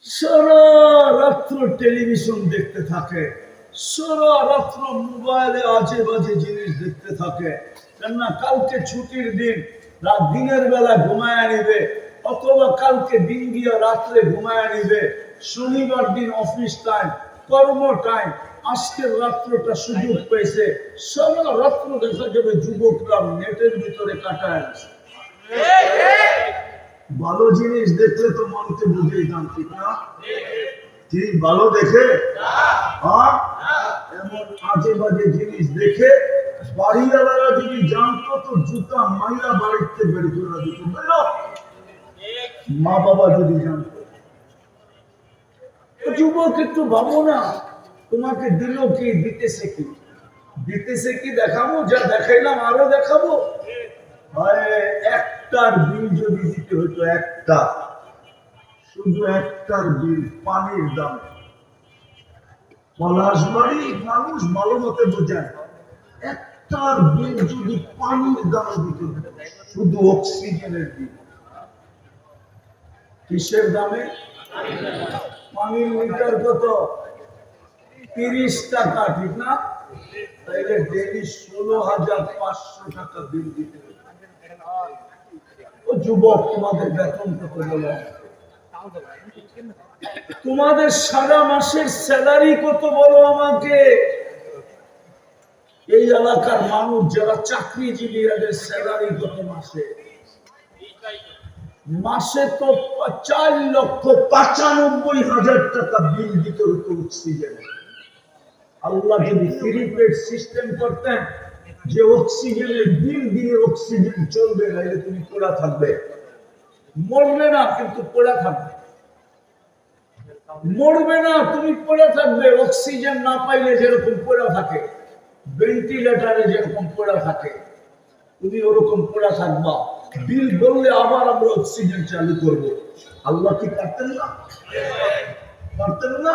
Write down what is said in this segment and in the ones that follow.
সারা রাত্র টেলিভিশন দেখতে থাকে, সারা রাত্র মোবাইলে আজে বাজে জিনিস দেখতে থাকে। কেননা কালকে ছুটির দিন, রাত দিনের বেলা ঘুমায় নিবে, অথবা কালকে দিন গিয়ে রাত্রে ঘুমায় নিবে। শনিবার দিন অফিস টাইম, কর্ম টাইম, আজকের রাত্রটা সুযোগ পেয়েছে, সারা রাত্র দেখা যাবে যুবকরা নেটের ভিতরে কাটায় আছে। ভালো জিনিস দেখলে তো মনকে বুঝেই দাম, ঠিক না? ঠিক ভালো দেখে এমন আজে বাজে জিনিস দেখে বাড়িওয়ালারা যদি জানতো তো জুতা মাইরা বাড়িতে বের করে দিত। মা বাবা যদি জানতো। যুবক একটু ভাবো না, তোমাকে দিল কি, দিতেছে কি? দিতেছে কি দেখাবো? যা দেখাইলাম আরো দেখাবো? একটার বিল যদি দিতে হতো, একটা, শুধু একটার বিল পানির দাম। পলাশবাড়ি মানুষ ভালো মতে বোঝায়, একটার বিল যদি পানির দাম দিতে হতো, শুধু অক্সিজেনের বিল। কিসের দামে? পানির লিটার কত? 30 টাকা, ঠিক না? তাইলে ডেলি 16,500 টাকা বিল দিতে হবে। ও যুবক, তোমাদের বেতন কত বলো? তোমাদের সারা মাসের স্যালারি কত বলো আমাকে? এই এলাকার মানুষ যারা চাকরিজীবী, এদের স্যালারি কত মাসে? মাসে তো 4,95,000 টাকা বিল দিতে হতো অক্সিজেন। আল্লাহ যদি ফ্রি পেড সিস্টেম করতেন যে অক্সিজেনের বিল দিয়ে অক্সিজেন চলবে, নাহলে তুমি পড়া থাকবে। মরবে না, কিন্তু পড়া থাকবে। মরবে না, তুমি পড়ে থাকবে। অক্সিজেন না পাইলে যেরকম পড়ে থাকে, ভেন্টিলেটারে যেরকম পড়ে থাকে, তুমি ওরকম পড়ে থাকবা। বিল বললে আবার আমরা অক্সিজেন চালু করব। আল্লাহ কি পারতেন না? পারতেন না?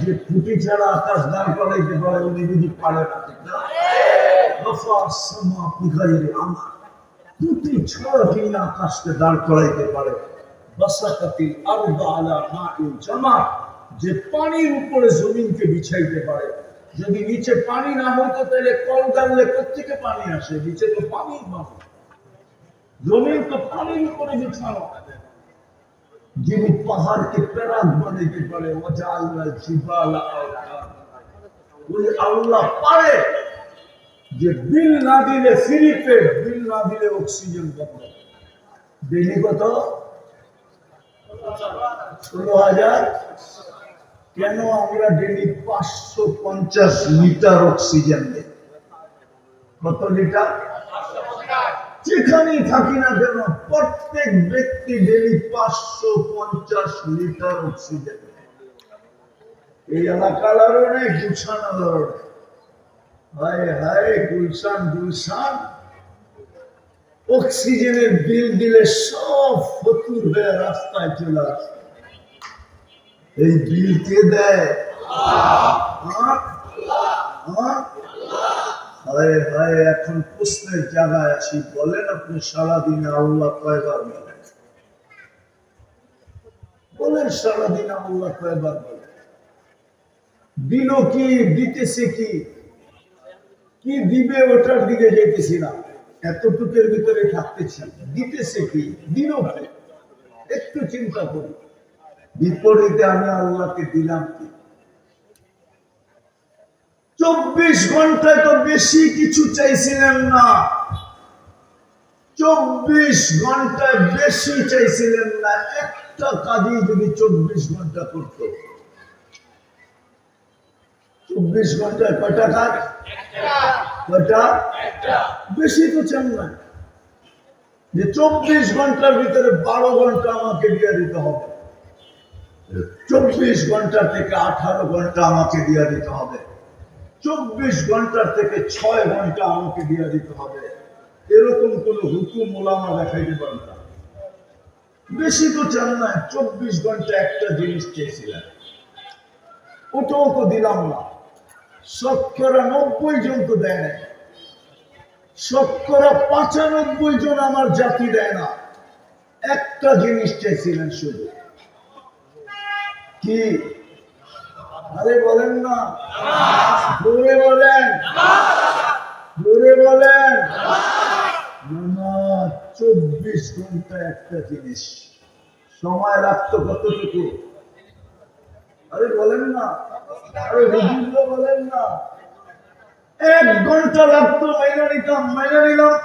যে খুঁটি ছাড়া আকাশ দাঁড় করাইতে পারে, উনি যদি পারে না, ঠিক না? খুঁটি ছাড়া যিনি আকাশকে দাঁড় করাইতে পারে, যে পানির উপরে জমিনকে বিছাইতে পারে। যদি নিচে পানি না হতো তাহলে কল গাড়লে কোত্থেকে পানি আসে? নিচে তো পানি, জমিন তো পানির উপরে বিছানো। যিনি পাহাড়কে পেরাক বানাইতে পারে, ওই আল্লাহ পারে যে বিল না দিলে ফ্রি পেড, বিল না দিলে অক্সিজেন বন্ধ। ডেলি কত? 16,000। কেন আমরা ডেলি 550 লিটার অক্সিজেন দিই? কত লিটার? যেখানেই থাকি না কেন, প্রত্যেক ব্যক্তি ডেলি 550 লিটার অক্সিজেন। এই এলাকার নেই, গুলশান আলোর। হায় হায়, গুলশান গুলশান। অক্সিজেনের বিল দিলে সব ফতুর হয়ে রাস্তায় চলে আসে। এই বিল কে দেয়? এখন প্রশ্নের জায়গায় আসি, বলেন আপনি সারাদিনে আল্লাহ কয়বার বলেন? বলেন সারাদিনে আল্লাহ কয়বার বলেন? দিল কি, দিতেছে কি, কি দিবে ওটার দিকে যেতেছি না, এতটুকের ভিতরে থাকতেছি। দিতেছে কি, দিল কি, একটু চিন্তা করি। বিপরীতে আমি আল্লাহকে দিলাম কি? 24 ঘন্টায় তো বেশি কিছু চাইছিলেন না। 24 ঘন্টায় বেশি চাইছিলেন না। একটা কাজই যদি 24 ঘন্টা করত, 24 ঘন্টায় কয়টা কাজ? কয়টা? বেশি তো চান না যে 24 ঘন্টার ভিতরে 12 ঘন্টা আমাকে দিয়ে দিতে হবে, 24 ঘন্টা থেকে 18 ঘন্টা আমাকে দিয়ে দিতে হবে, 24 ঘন্টার থেকে 6 ঘন্টা আমাকে দিয়ে দিতে হবে। এরকম কোন হুকুম ওলামা দেখাইতে পারবে না। বেশি তো চান না, 24 ঘন্টা একটা জিনিস চেয়েছিলেন, ওটাও তো দিলাম না। 90 জন তো দেয় না, 95 জন আমার জাতি দেয় না। একটা জিনিস চেয়েছিলেন শুধু, কি? আরে বলেন না, জোরে বলেন, জোরে বলেন। নামাজ 24 ঘন্টা একটা জিনিস। সময় রাখতো কতটুকু? আরে বলেন না, আরে হুজুর বলেন না। 1 ঘন্টা লাগতো, মাইনা নিতাম, মাইনা নিলাম।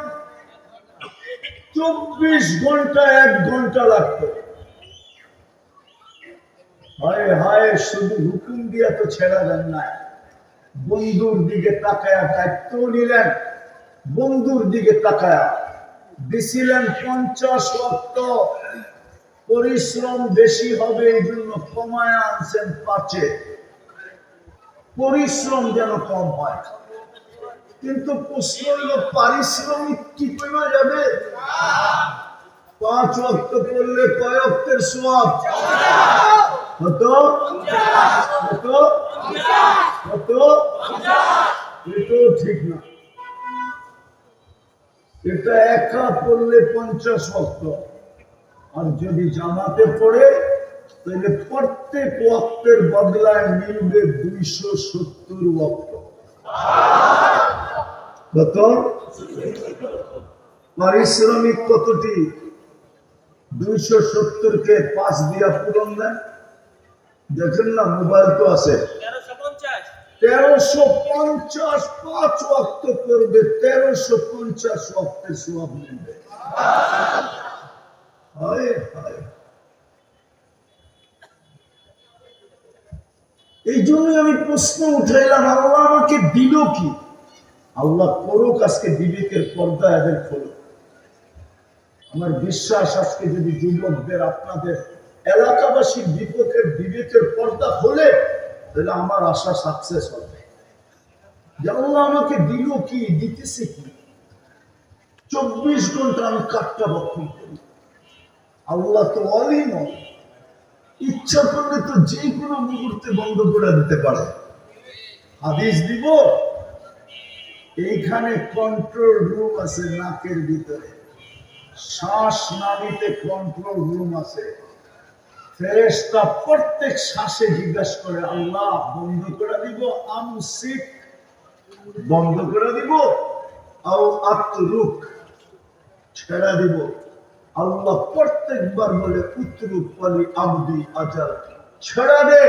24 ঘন্টা 1 ঘন্টা লাগতো। হায় হায়, শুধু হুকুম দিয়া তো ছেড়া দেন না, বন্ধুর দিকে তাকায়া দায়িত্ব নিলেন, বন্ধুর দিকে তাকায়া দিছিলেন 50 ওয়াক্ত। পরিশ্রম বেশি হবে এই জন্য কমায় আনছেন 5-এ, পরিশ্রম যেন কম হয়। কিন্তু প্রশ্ন হইল পারিশ্রমিক কি কমা যাবে? 5 ওয়াক্ত পড়লে কয় ওয়াক্তের সওয়াব হতো? হতো? হতো? এটাও ঠিক না। এটা একা পড়লে 50 ওয়াক্ত, আর যদি জামাতে পড়ে তাহলে প্রত্যেক ওয়াক্তের বদলায় মিলবে 270 ওয়াক্ত। কত? পারিশ্রমিক কতটি? 270-কে 5 দিয়া পূরণ দেন। দেখেন না, মোবাইল তো আছে। 1350 5 ওয়াক্ত করবে, 1350 ওয়াক্তের সওয়াব মিলবে। হায় হায়, এই জন্যই আমি প্রশ্ন উঠাইলাম, আল্লাহ আমাকে দিল কি? আল্লাহ করুক আজকে বিবেকের পর্দা এদের খোলো। আমার বিশ্বাস আজকে যদি যুবকদের, আপনাদের এলাকাবাসীর বিবেকের পর্দা খোলে, তাহলে আমার আশা সাকসেস হবে। যে আল্লাহ আমাকে দিল কি, দিতেছে কি? 24 ঘন্টা আমি কাঠটা বক্ষণ করি। আল্লাহ তো অলিম, ইচ্ছা করলে তো যে কোনো মুহূর্তে বন্ধ করে দিতে পারে। হাদিস দিব, এইখানে কন্ট্রোল রুম আছে নাকের ভিতরে, শ্বাস না নিতে কন্ট্রোল রুম আছে। ফেরেশতা প্রত্যেক শ্বাসে জিজ্ঞাসা করে, আল্লাহ বন্ধ করে দিব, আমসিক বন্ধ করে দিব, আও আতরুক ছেড়ে দিব। আল্লাহ প্রত্যেকবার বলে, উতরুক ওয়ালি আবদি আজাল, ছেড়ে দে,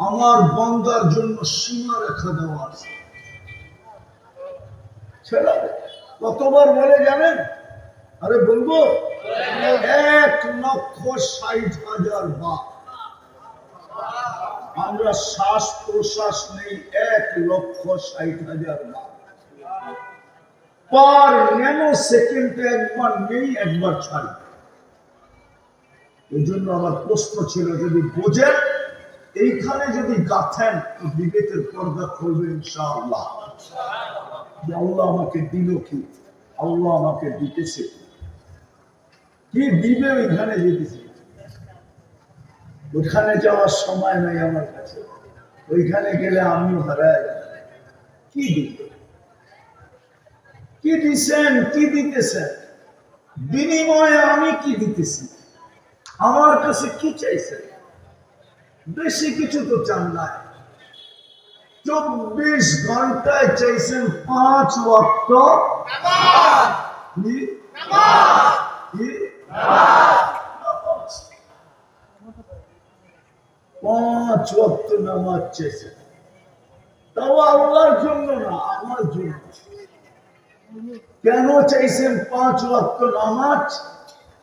আমার বান্দার জন্য সীমা রেখা দেওয়া আছে। ছেড়ে দে। কতবার বলে জানেন? আরে বলবো, 1,60,000 বার। আমরা শ্বাস প্রশ্বাস নেই 1,60,000 বার। পার ন্যানো সেকেন্ডে একবার নেই, একবার ছাড়ি। এই জন্য আমার প্রশ্ন ছিল, যদি বোঝেন, এইখানে যদি গাথেন, বিবেকের পর্দা খুলবে ইনশাআল্লাহ। আল্লাহ আমাকে দিল কি, আল্লাহ আমাকে দিতেছে কি দিবে, ওইখানে যেতেছে। ওইখানে যাওয়ার সময় নাই আমার কাছে, ওইখানে গেলে আমিও হারাই। কি দিবে, কি দিচ্ছেন, কি দিতেছেন, বিনিময়ে আমি কি দিতেছি, আমার কাছে কি চাইছেন? বেশি কিছু তো চান না। 24 ঘন্টায় চাইছেন 5 ওয়াক্ত। 5 ওয়াক্ত নামাজ চাইছেন, তাও আল্লাহর জন্য না, আমার জন্য। কেন চাইছেন 5 ওয়াক্ত নামাজ?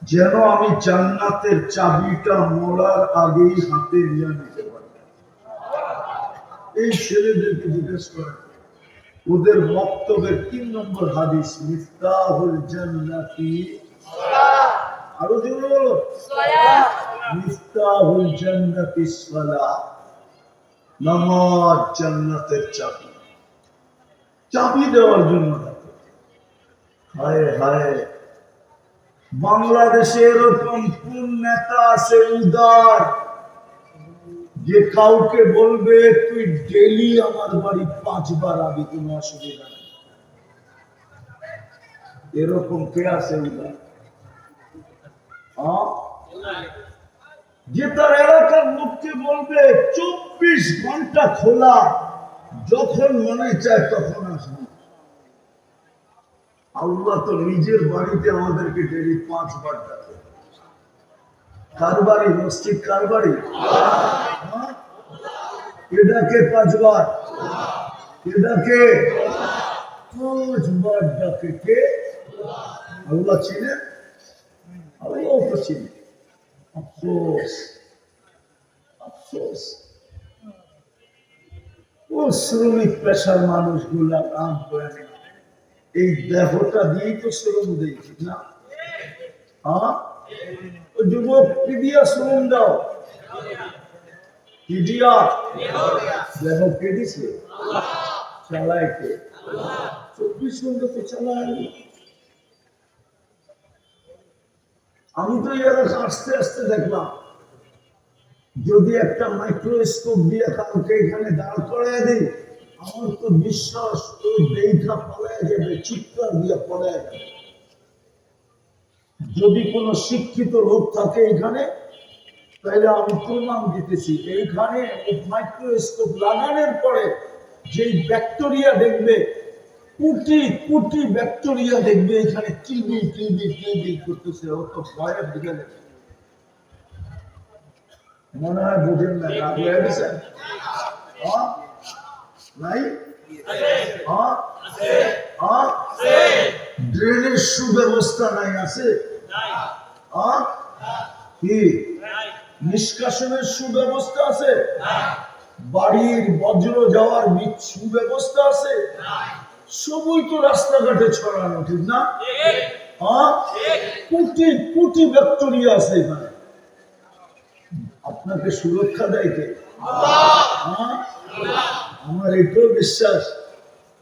যেন আমি জান্নাতের চাবিটা মরার আগেই হাতে নিয়ে নিতে পারি। এই ছেলেদেরকে জিজ্ঞেস করেন, ওদের বক্তব্যের 3 নম্বর হাদিস, মিফতাহুল জান্নাতি, আরো জোরে বলো, মিফতাহুল জান্নাতি সালাহ, নামাজ জান্নাতের চাবি। চাবি দেওয়ার জন্য। হায় হায়, বাংলাদেশে এরকম কোন নেতা আছে উদার, যে কাউকে বলবে তুই ডেলি আমার বাড়ি 5 বার আবি, কোনো অসুবিধা নেই? এরকম কে আছে উদার? যে তার এলাকার লোককে বলবে 24 ঘন্টা খোলা, যখন মনে চায় তখন আসবে। আল্লাহ তো নিজের বাড়িতে আমাদেরকে ডেলি 5 বার ডাকে। কার বাড়ি? মসজিদ কার বাড়ি? কে ডাকে 5 বার? কে ডাকে? 5 বার ডাকে। কে? আল্লাহ চিনে? আল্লাহ তো চিনে। আফসোস, আফসোস, ও শ্রমিক পেশার মানুষগুলা কাম করে না। এই দেহটা দিয়েই তো শ্রম দেয়, ঠিক না? হ্যাঁ, ও যুবক কি দিয়া শ্রম দাও? কি দিয়া? দেহ কে দিছে? চালায় কে? 24 ঘন্টা তো চালায়। আমি তো এলাকা আস্তে আস্তে দেখলাম, যদি একটা মাইক্রোস্কোপ দিয়ে কাউকে এখানে দাঁড় করায় দিই, আমার তো বিশ্বাস ওই দেখা পলায় যাবে, চিৎকার দিয়ে পলায় যাবে। যদি কোনো শিক্ষিত লোক থাকে এখানে, তাহলে আমি প্রমাণ দিতেছি, এইখানে মাইক্রোস্কোপ লাগানোর পরে যে ব্যাকটেরিয়া দেখবে, কোটি কোটি ব্যাকটেরিয়া দেখবে এখানে টিবি টিবি টিবি করতেছে, ও তো ভয়ে বুঝে যাবে। মনে হয় বুঝেন না, রাগ হয়ে গেছেন? নাই? ড্রেনের সুব্যবস্থা নাই? আছে? কি নিষ্কাশনের সুব্যবস্থা আছে? বাড়ির বজ্র যাওয়ার সুব্যবস্থা আছে? সবই তো রাস্তাঘাটে ছড়ানো, ঠিক না? কোটি কোটি ব্যাকটেরিয়া আছে এখানে। আপনাকে সুরক্ষা দেয় কে? আমার এটাও বিশ্বাস,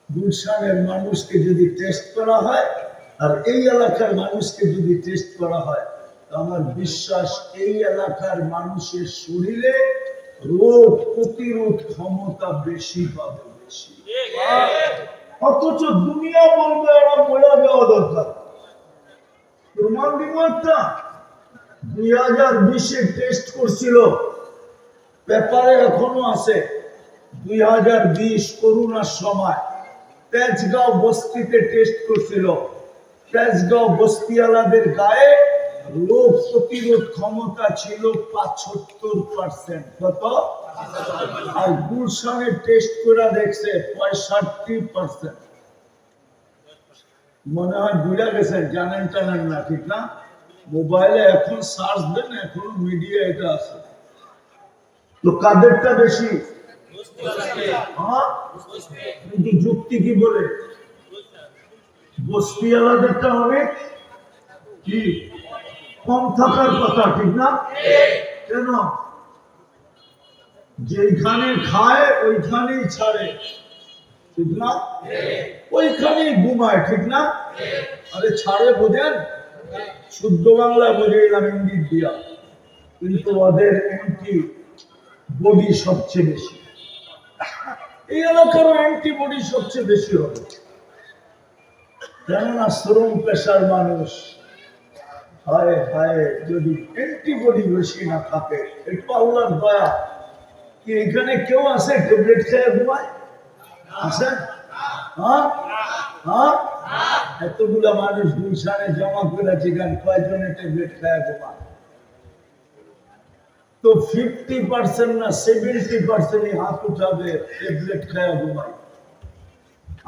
গুলশানের মানুষকে যদি টেস্ট করা হয় আর এই এলাকার মানুষকে যদি টেস্ট করা হয়, আমার বিশ্বাস এই এলাকার মানুষের শরীরে রোগ প্রতিরোধ ক্ষমতা বেশি পাবে, বেশি। অথচ দুনিয়া বলবে এরা মরে যাওয়া দরকার। প্রমাণ দিব একটা, 2020-এ টেস্ট করছিল, পেপারে এখনো আছে। 2020 করোনার সময় তেজগাঁও বস্তিতে টেস্ট করছিল। তেজগাঁও বস্তিওয়ালাদের গায়ে রোগ প্রতিরোধ ক্ষমতা ছিল 75%। কত? আর গুলশানে টেস্ট করে দেখছে 65%। মনে হয় বুঝা গেছেন, জানেন টানেন না, ঠিক না? মোবাইলে এখন সার্চ দেন, এখন মিডিয়া এটা আছে। তো কাদেরটা বেশি? কিন্তু যুক্তি কি বলে? বস্তিওয়ালাদেরটা অনেক কি কম থাকার কথা, ঠিক না? কেন? যেখানে খায় ওইখানেই ছাড়ে, ঠিক না? ওইখানেই ঘুমায়, ঠিক না? আরে ছাড়ে বোঝেন, শুদ্ধ বাংলা বুঝে এলাম ইঙ্গিত দিয়া, কিন্তু ওদের অ্যান্টি বডি সবচেয়ে বেশি। এই এলাকারও অ্যান্টিবডি সবচেয়ে বেশি হবে, কেননা শ্রম পেশার মানুষ। হায় হায়, যদি অ্যান্টিবডি বেশি না থাকে, একটু আল্লাহর দয়া। কি এখানে কেউ আছে ট্যাবলেট খেয়ে ঘুমায়? আছে? এতগুলা মানুষ গুলশানে জমা করে যেখানে কয়জনে ট্যাবলেট খেয়ে ঘুমায়? তো 50% না 70% হাত উঠাবে ট্যাবলেট খেয়ে ঘুমায়।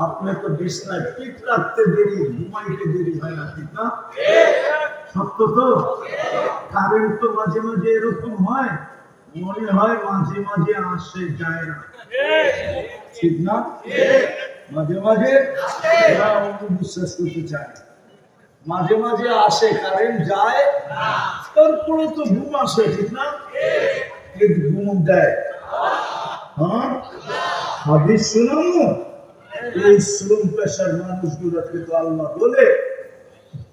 আপনি তো বিছনায় পিঠ রাখতে দেরি, ঘুমাইতে দেরি হয় না, ঠিক না? সত্য তো? কারেন্ট তো মাঝে মাঝে এরকম হয়, মনে হয় মাঝে মাঝে আসে, যায় না, ঠিক না? মাঝে মাঝে বিশ্বাস করতে চায়, মাঝে মাঝে আসে, কারেন্ট যায়, তারপরে তো ঘুম আসে, ঠিক না? ঘুম দেয়। হাদিস শুনানো, এই শ্রম পেশার মানুষগুলোকে তো আল্লাহ বলে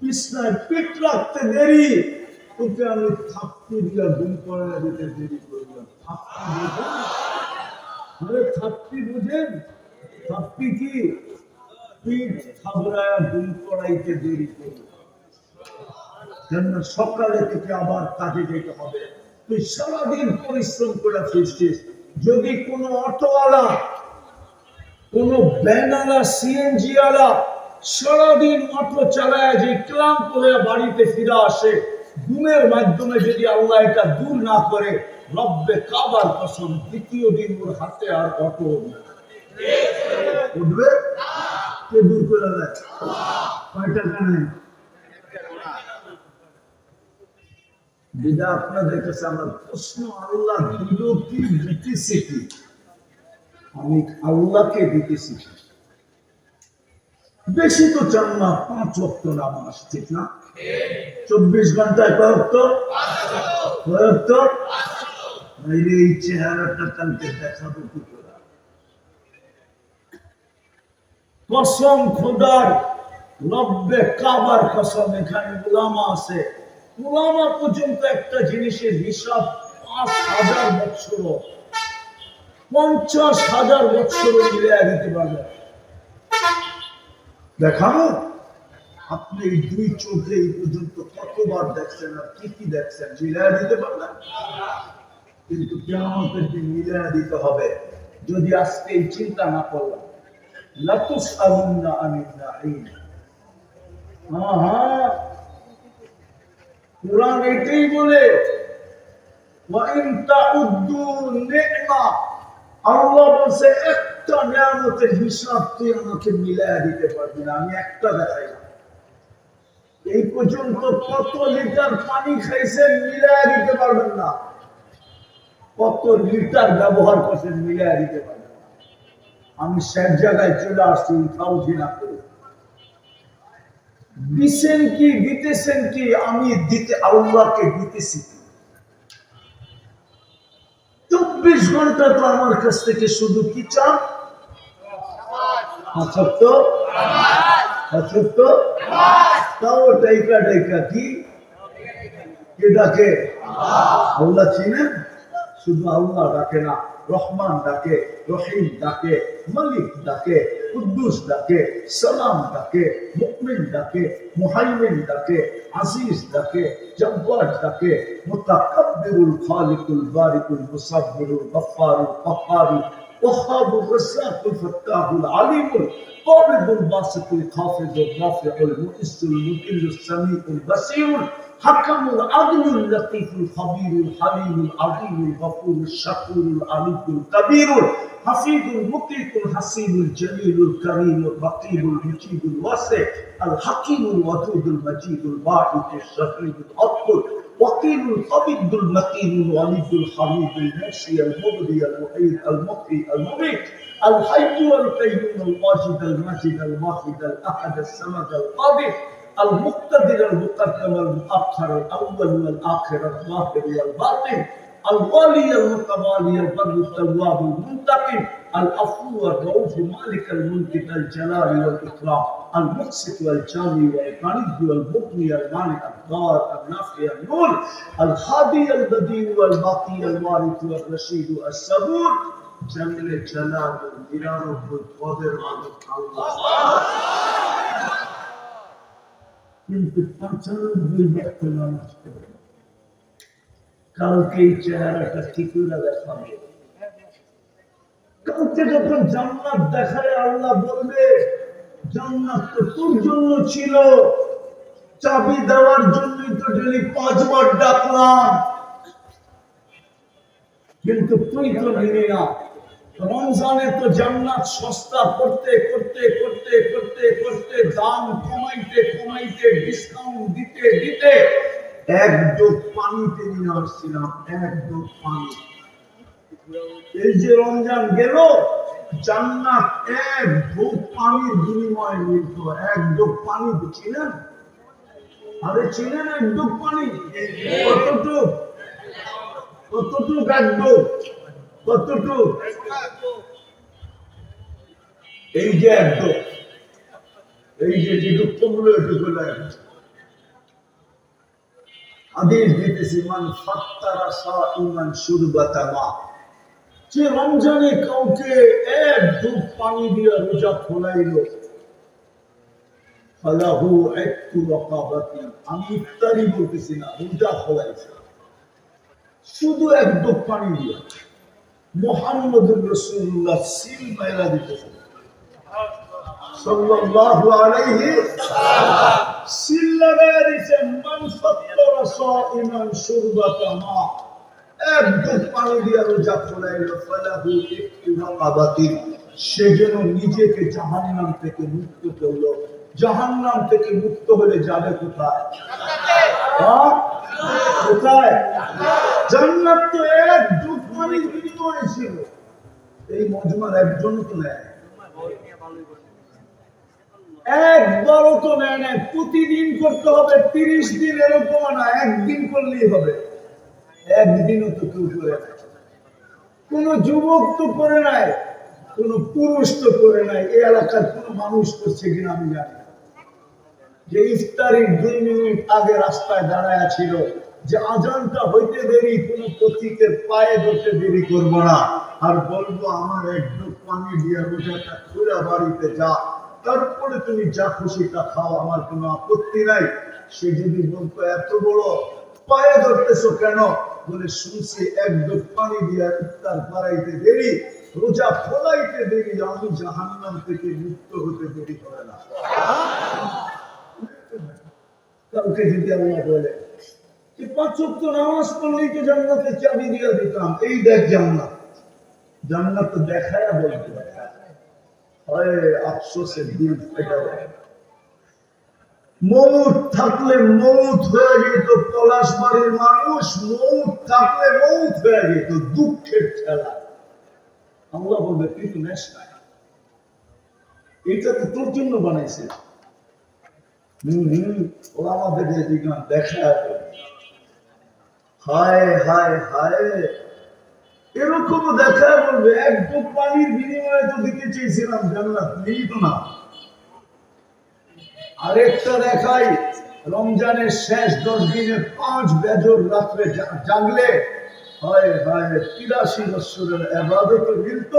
বিছনায় পিঠ রাখতে দেরি, তোকে আমি থাপ্পি দিয়া ঘুম করায় দিতে দেরি করলাম। থাপ্পি বুঝেন? থাপ্পি কি? পিঠ থাবড়ায় ঘুম করাইতে দেরি করলাম, কেননা সকালে থেকে আবার কাজে যেতে হবে। তুই সারাদিন পরিশ্রম করে ফিরছিস, যদি কোনো অটোওয়ালা, কোনো ভ্যানওয়ালা, সিএনজি ওয়ালা সারাদিন অটো চালায় যে ক্লান্ত হয়ে বাড়িতে ফিরে আসে, ঘুমের মাধ্যমে যদি আল্লাহ এটা দূর না করে, রব্বে কাবার কসম দ্বিতীয় দিন ওর হাতে আর অটো উঠবে। কে দূর করে দেয়? কয় টাকা নেই? যেটা আপনাদের কাছে আমার প্রশ্ন, আল্লাহ দিল কি, দিতেছি কি? আমি আল্লাহকে দিতেছি কি? বেশি তো চান না, 5 ওয়াক্ত নামাজ, ঠিক না? 24 ঘন্টায় কয় ওয়াক্ত? কয় ওয়াক্ত? নাইলে এই চেহারাটা কালকে দেখাবো কি করে? কসম খোদার, রব্বে কাবার কসম, এখানে উলামা আছে, উলামা পর্যন্ত একটা জিনিসের হিসাব 5,000 বছর, 50,000 বছর মিলে দিতে পারবে। দেখানো আপনি এই 2 চোখে এই পর্যন্ত কতবার দেখছেন আর কি কি দেখছেন, মিলায় দিতে পারবেন? কিন্তু কিয়ামতের দিন মিলায় দিতে হবে। যদি আজকে এই চিন্তা না করলাম, লাতুসআলুন্না আনিন নাঈম। কুরআন এটাই বলে, ওয়া ইন তাউদ্দু নি'মা, আল্লাহ বলছে একটা নিয়ামতের হিসাব তুই আমাকে মিলায়া দিতে পারবি না, আমি একটা দেখাইলাম। এই পর্যন্ত কত লিটার পানি খাইছেন মিলায়া দিতে পারবেন না, কত লিটার ব্যবহার করছেন মিলায়া দিতে পারবেন না। আমি সব জায়গায় চলে আসছি উঠাউঠি না করে। দিচ্ছেন কি, দিতেছেন কি? আমি দিতে আল্লাহকে দিতেছি। 24 ঘন্টা তো আমার কাছ থেকে শুধু কি চান? তাও ডাইকা ডাইকা কি কে ডাকে? আল্লাহ চিনেন? শুধু আল্লাহ ডাকে না, রহমান ডাকে, রহিম ডাকে, মালিক ডাকে, কুদ্দুস ডাকে, সালাম ডাকে, মুমিন ডাকে, মুহাইমিন ডাকে, আজিজ ডাকে, জব্বার ডাকে, মুতাকাব্বিরুল খালিকুল বারিকুল মুসাব্বিরুল গফফারুল কহ্হারুল ওয়াহ্হাবুর রাজ্জাকুল ফাত্তাহুল আলিমুল কাবিদুল বাসিতুল খাফিদুর রাফিউল মুইসুল মুকিল্লুস সামিউল বাসীরুল حكم العدل اللطيف الخبير الحليم العظيم الغفور الشكور العليم الكبير الحفيظ المطيع الحسيب الجليل الكريم الرقيب المجيد الواسع الحكيم الودود المجيد الباعث الشهيد الأطهر وكيل القبيض المتين الوليد الحميد المحصي المبدي المعيد المحيي المميت الحي والقيوم الواجد المجيد الواحد الأحد الصمد القادر المقتدر المقدم المؤخر الأول والآخر الظاهر والباطن الوالي المتوالي البر التواب المنتقم العفو الرؤوف مالك الملك ذا الجلال والإكرام المقسط والجامي والغني والمغني المانع الضار النافع النور الهادي البديع والباقي الوارث والرشيد الصبور جل جلاله جلاله القادر على الله। কিন্তু 95 ব্যক্তি নামাজ পড়ে, কালকে এই চেহারাটা কি করে দেখাবে? কালকে যখন জান্নাত দেখায় আল্লাহ বলবে, জান্নাত তো তোর জন্য ছিল, চাবি দেওয়ার জন্যই তো ডেলি 5 বার ডাকলাম, কিন্তু তুই তো নিলি না। রমজানে তো জান্নাত সস্তা করতে করতে করতে করতে করতে দাম কমাইতে কমাইতে ডিসকাউন্ট দিতে দিতে এক ডোব পানিতে নিয়ে আসছিলাম, এক ডোব পানি। এই যে রমজান গেল, জান্নাত এক ডোব পানির বিনিময়ে মিলত। এক ডোব পানি ছিলেন? আরে ছিলেন এক ডোব পানি? কতটুক? কতটুক এক ডোব? কতটুক? এই যে একদম, এই যে যেটুক কমলো এটুকু লাগে। হাদিস দিতেছি, মান ফাত্তারা সাইমান শুরবাতা মা, যে রমজানে কাউকে এক ডুব পানি দিয়ে রোজা খোলাইলো, ফালাহু ইত্তু রাকাবাতি, আমি ইফতারি বলতেছি না, রোজা খোলাইছে, শুধু এক ডোক পানি দিয়ে মুহাম্মদুর রাসূলুল্লাহ সিল মাইরা দিতেছে সাল্লাল্লাহু আলাইহি সিল লাগায়া দিতেন মান ফাত্তারা সাইমান শুরবাতা মা এক ডোক পানি দিয়ে রোজা খোলাইলো ফালাহু ইফতিরাবাতিন সে যেন নিজেকে জাহান্নাম থেকে মুক্ত করলো জাহান্নাম থেকে মুক্ত হলে যাবে কোথায় কোথায় জান্নাত তো এক ডুব পানির বিনিময়ে ছিল এই মজমার একজন তো নেয় একবারও তো নেয় না প্রতিদিন করতে হবে 30 দিন এরকম না একদিন করলেই হবে একদিনও তো কেউ করে না কোন যুবক তো করে নাই কোন পুরুষ তো করে নাই এই এলাকার কোন মানুষ করছে কিনা আমি জানি যে ইফতারির 2 মিনিট আগে রাস্তায় দাঁড়ায় ছিল যে আজানটা হইতে দেরি কোন পথিকের পায়ে ধরতে দেরি করবো না আর বলবো আমার এক ডুব পানি দিয়ে রোজাটা খুলে বাড়িতে যা তারপরে তুমি যা খুশি তা খাও আমার কোনো আপত্তি নাই সে যদি বলতো এত বড় পায়ে ধরতেছো কেন বলে শুনছি এক ডুব পানি দিয়ে ইফতার বাড়াইতে দেরি রোজা খোলাইতে দেরি আমি জাহান্নাম থেকে মুক্ত হতে দেরি করে না কাউকে যদি আল্লাহ বলে যে 5 ওয়াক্ত নামাজ পড়লেই তো জান্নাতের চাবি দিয়ে দিতাম এই দেখ জান্নাত জান্নাত তো দেখায় বলতে হয় আফসোসের দিন ফেটে যায় মৌত থাকলে মৌত হয়ে যেত পলাশবাড়ির মানুষ মৌত থাকলে মৌত হয়ে যেত দুঃখের ঠেলা আল্লাহ বলবে তুই তো নেস না এটা তো তোর জন্য বানাইছে ও আমাদের দেখা হায় হায় হায় এরকম দেখা বলবে এক ডুব পানির বিনিময়ে তো দিতে চেয়েছিলাম জান্নাত নেই তো না আরেকটা দেখাই রমজানের শেষ 10 দিনে 5 বেজর রাত্রে জাগলে হায় হায় 83 বছরের ইবাদত মিলত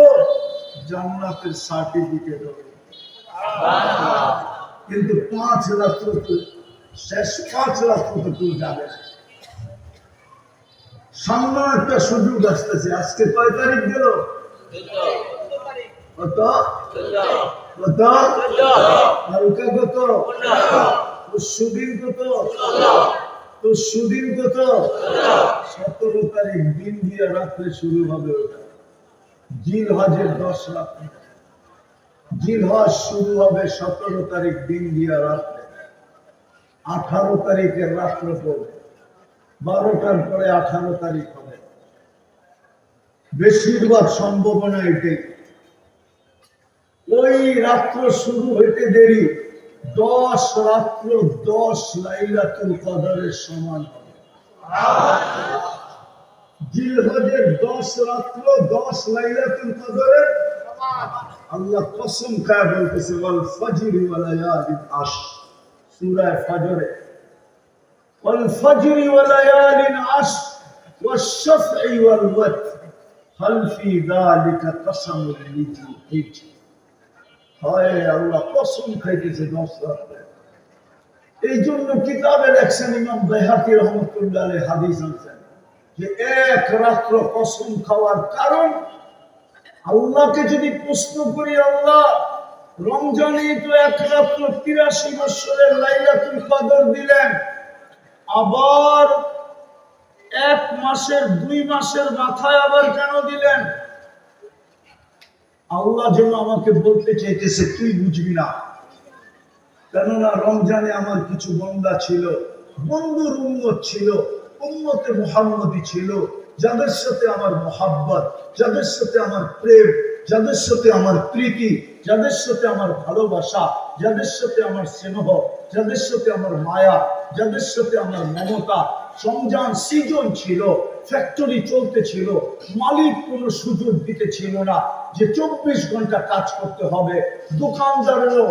জান্নাতের সার্টিফিকেট হবে কিন্তু 5 রাত্র শেষ 5 রাত্র তো তুই যাবে সামনে একটা সুযোগ আসতেছে আজকে কয় তারিখ গেল কত কত হালকা কত সুদিন কত তো সুদিন কত 17 তারিখ দিন দিয়ে রাত্রে শুরু হবে ওটা জিলহজের 10 রাত্রে জিলহজ শুরু হবে 17 তারিখ দিন দিয়ে রাত্রে 18 তারিখের রাত্র পড়বে 12টার পরে 18 তারিখ হবে বেশিরভাগ সম্ভাবনা এটাই ওই রাত্র শুরু হইতে দেরি 10 রাত্র 10 লাইলাতুল কদরের সমান হবে জিলহজের 10 রাত্র 10 লাইলাতুল কদরের আল্লাহ কসম খায় বলতেছে ওয়াল ফজরি ওয়া লায়ালিন আশর সূরা ফজরে والفجر وليال عشر والشفع والوتر هل في ذلك قسم لذي حجر হায় আল্লাহ কসম খাইতেছে 10 রাত্রে এই জন্য কিতাবে লেখছেন ইমাম বাইহাকী রাহমাতুল্লাহ আলাইহি হাদিস আনছেন যে এক রাত্র কসম খাওয়ার কারণ আল্লাহকে যদি প্রশ্ন করি আল্লাহ রমজানে তো এক রাত্র 83 বছরের লাইলাতুল কদর দিলেন আবার 1 মাসের 2 মাসের মাথায় আবার কেন দিলেন আল্লাহ যেন আমাকে বলতে চাইতেছে তুই বুঝবি না কেননা রমজানে আমার কিছু বান্দা ছিল বন্ধুর উম্মত ছিল উম্মতে মুহাম্মদী ছিল যাদের সাথে আমার মোহাব্বত যাদের সাথে আমার প্রেম যাদের সাথে আমার প্রীতি যাদের সাথে আমার ভালোবাসা যাদের সাথে আমার স্নেহ যাদের সাথে আমার মায়া যাদের সাথে আমার মমতা সংযান সৃজন ছিল ফ্যাক্টরি চলতে ছিল মালিক কোনো সুযোগ দিতে ছিল না যে 24 ঘন্টা কাজ করতে হবে দোকানদারেরও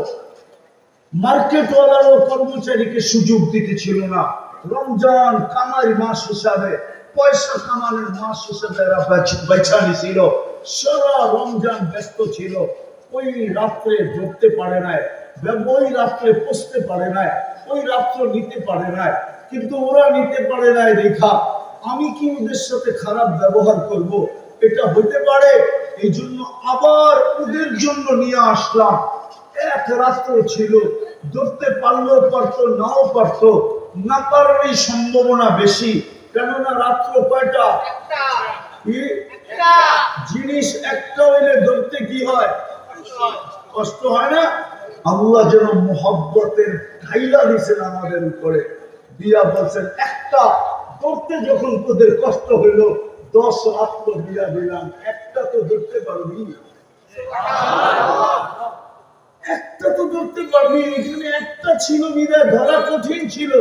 মার্কেটওয়ালারও কর্মচারীকে সুযোগ দিতে ছিল না রমজান কামাই মাস হিসাবে পয়সা কামানোর মাস হিসাবে এরা বেছা নিছিল সারা রমজান ব্যস্ত ছিল ওই রাত্রে ধরতে পারে নাই ওই রাত্রে পৌঁছতে পারে নাই ওই রাত্র নিতে পারে নাই কিন্তু ওরা নিতে পারে নাই রেখা আমি কি ওদের সাথে খারাপ ব্যবহার করব, এটা হতে পারে। এই জন্য আবার ওদের জন্য নিয়ে আসলাম। এক রাত্র ছিল, ধরতে পারলেও পারতো, নাও পারতো, না পারারই সম্ভাবনা বেশি। কেননা রাত্র কয়টা? কি জিনিস একটা হইলে ধরতে কি হয়? কষ্ট হয় না? আল্লাহ যেন মোহব্বতের ঢাইলা দিয়েছেন আমাদের উপরে, দিয়া বলছেন একটা ধরতে যখন তোদের কষ্ট হইল 10 রাত্র দিয়া দিলাম, একটা তো ধরতে পারবি, একটা তো ধরতে পারবি। এখানে একটা ছিল বিদায় ধরা কঠিন ছিল,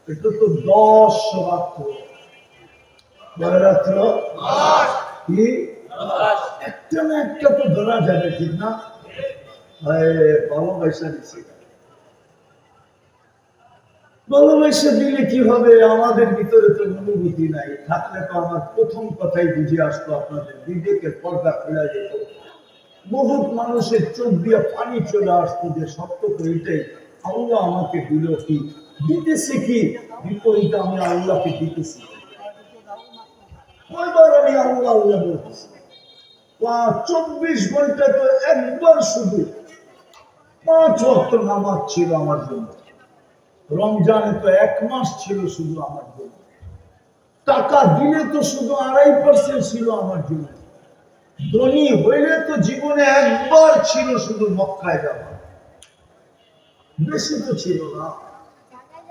এটা তো 10 রাত্র। কয় রাত্র? কি একটা না একটা তো ধরা যাবে, ঠিক না? ভালোবাসা দিচ্ছে, ভালোবাসা দিলে কি হবে? আমাদের ভিতরে তো অনুভূতি নাই, থাকলে তো আমার প্রথম কথাই বুঝে আসতো, আপনাদের বিবেকের পর্দা খুলে যেত। বহুত মানুষের চোখ দিয়ে পানি চলে আসতো যে সত্য তো এটাই, আল্লাহ আমাকে দিল কি, দিতেছে কি, বিপরীত আমি আল্লাহকে দিতেছি। কয়বার আমি আল্লাহ আল্লাহ বলতেছি, 24 ঘন্টা তো একবার শুধু 5 ওয়াক্ত নামাজ ছিল আমার জন্য। রমজানে তো 1 মাস ছিল শুধু আমার জন্য। টাকা দিলে তো শুধু 2.5% ছিল আমার জন্য। ধনী হইলে তো জীবনে একবার ছিল শুধু মক্কায় যাওয়া, বেশি তো ছিল না।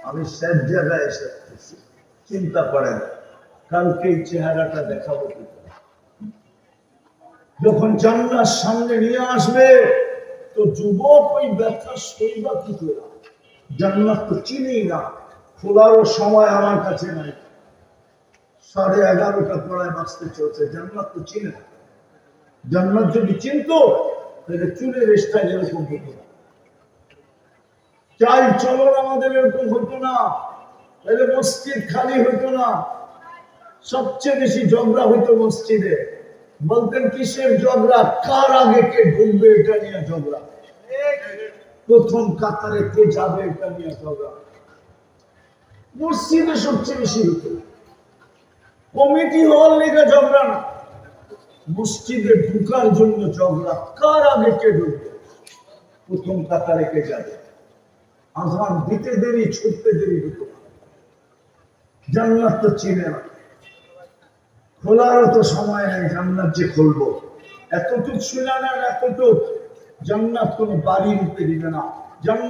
আমি সব জায়গায় এসে চিন্তা করেন, কালকে এই চেহারাটা দেখাবো কি? যখন জান্নাত সামনে নিয়ে আসবে তো যুবক ওই ব্যথা সইবা কি করে? জান্নাত তো চিনেই না, খোলারও সময় আমার কাছে নাই, 11:30 পড়ায় বাঁচতে চলছে, জান্নাত তো চিনে না। জান্নাত যদি চিনতো তাহলে চুলের স্টাইল এরকম হতো না, চাল চলন আমাদের এরকম হতো না, তাহলে মসজিদ খালি হতো না। সবচেয়ে বেশি ঝগড়া হইতো মসজিদে। বলতেন কিসের ঝগড়া? কার আগে কে ঢুকবে এটা নিয়ে ঝগড়া, প্রথম কাতারে কে যাবে এটা নিয়ে ঝগড়া। মসজিদে সবচেয়ে বেশি হতো। কমিটি হওয়ার লেগে ঝগড়া না, মসজিদে ঢুকার জন্য ঝগড়া, কার আগে কে ঢুকবে, প্রথম কাতারে কে যাবে। আজান দিতে দেরি, ছুটতে দেরি হতো। জান্নাত তো চিনে না, খোলারও তো সময় নেই, জান্নাত যে খুলবো। এতটুক ছিল না, এতটুক জান্নাত কোনো বাড়ি দিতে দিবে না। জান্নাত